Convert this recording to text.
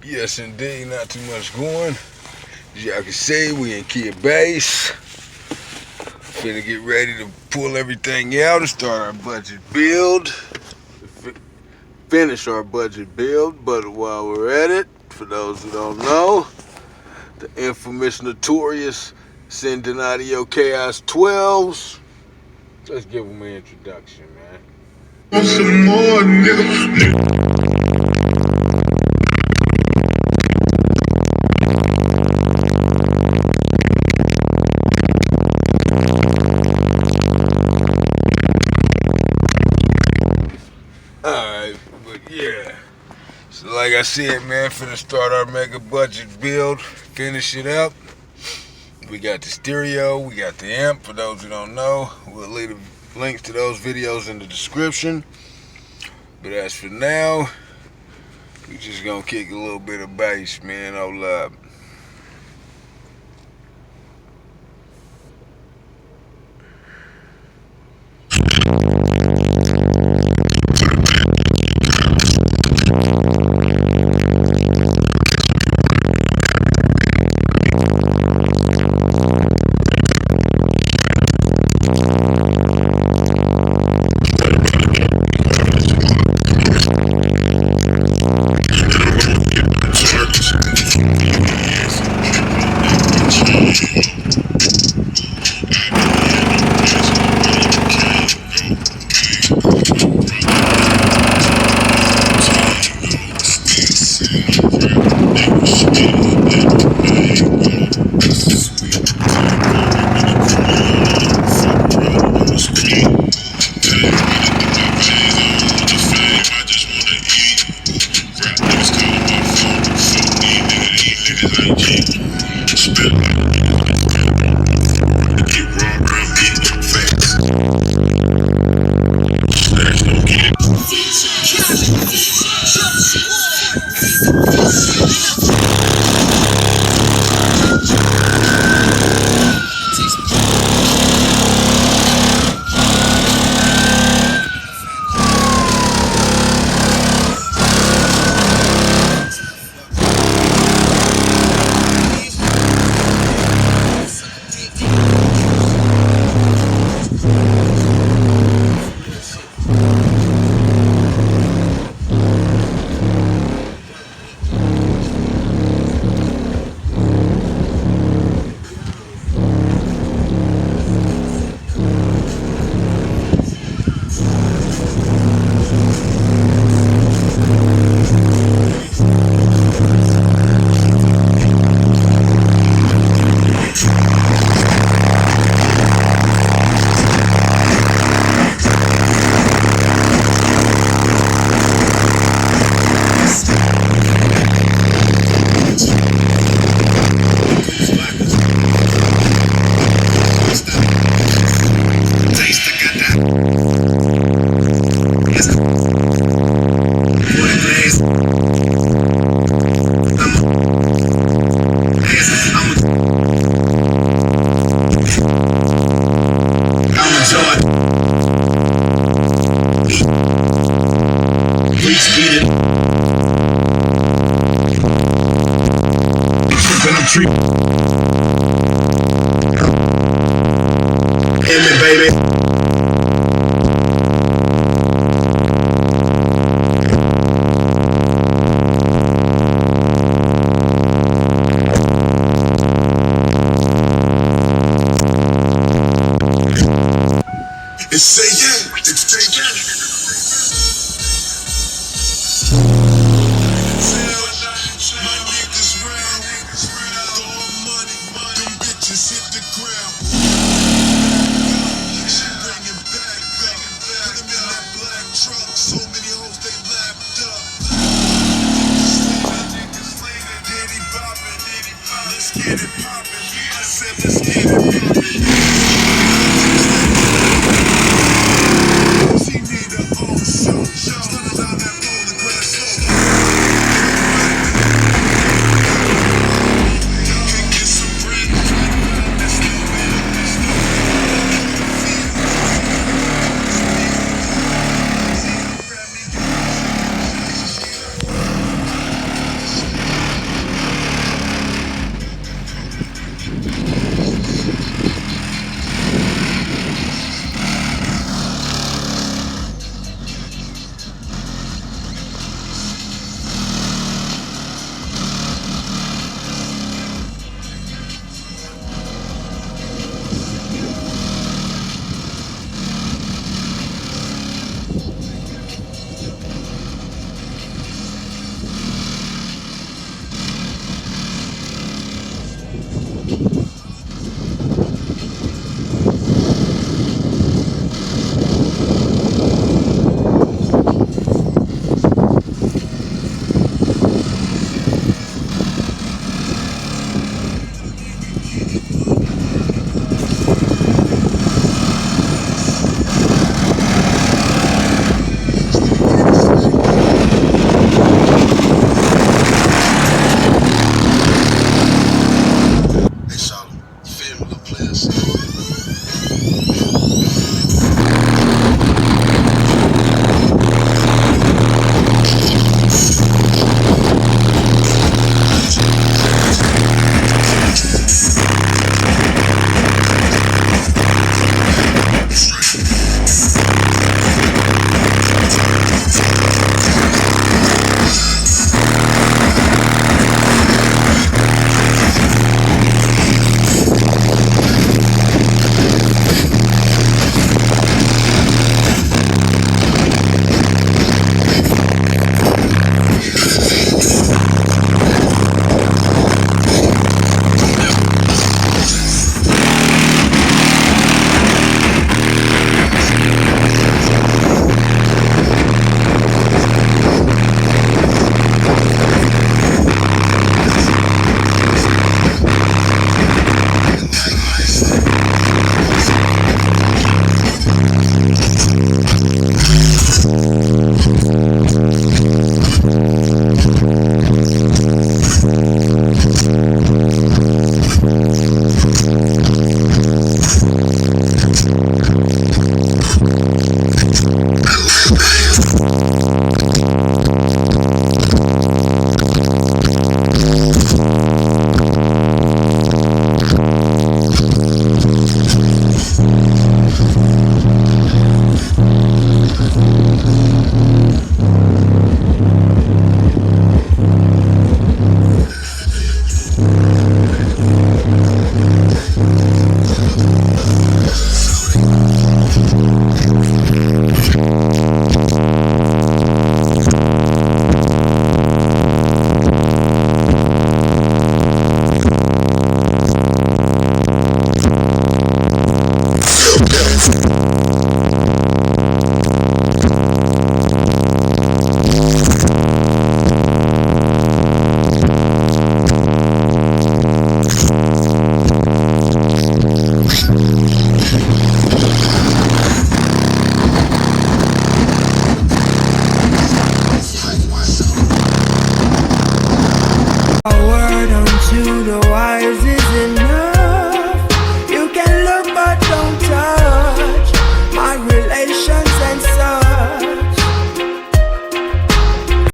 Yes, indeed, not too much going. As y'all can see, we in Kia Bass. Finna get ready to pull everything out and start our budget build. Finish our budget build, but while we're at it, for those who don't know, the infamous, notorious Accendant Audio Chaos 12s. Let's give them an introduction, man. Want some more, nigga. Alright, but yeah. So like I said, man, finna start our mega budget build, finish it up. We got the stereo, we got the amp, for those who don't know. We'll leave the links to those videos in the description. But as for now, we just gonna kick a little bit of bass, man, hold up. say